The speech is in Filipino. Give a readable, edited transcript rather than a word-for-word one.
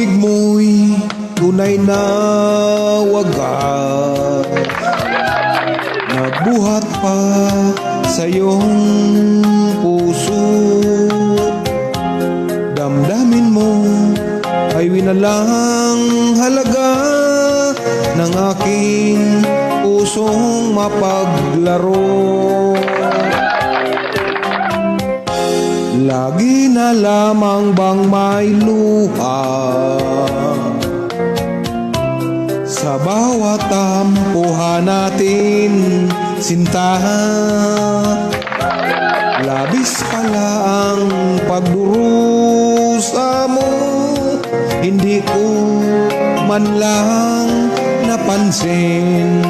pag-ibig mo'y tunay na wagas, nagbuhat pa sa iyong puso. Damdamin mo ay winalang halaga ng aking pusong mapaglaro. Lagi na lamang bang may luha sa bawat tampuhan natin, sinta? Labis pala ang pagdurusa mo, hindi ko man lang napansin.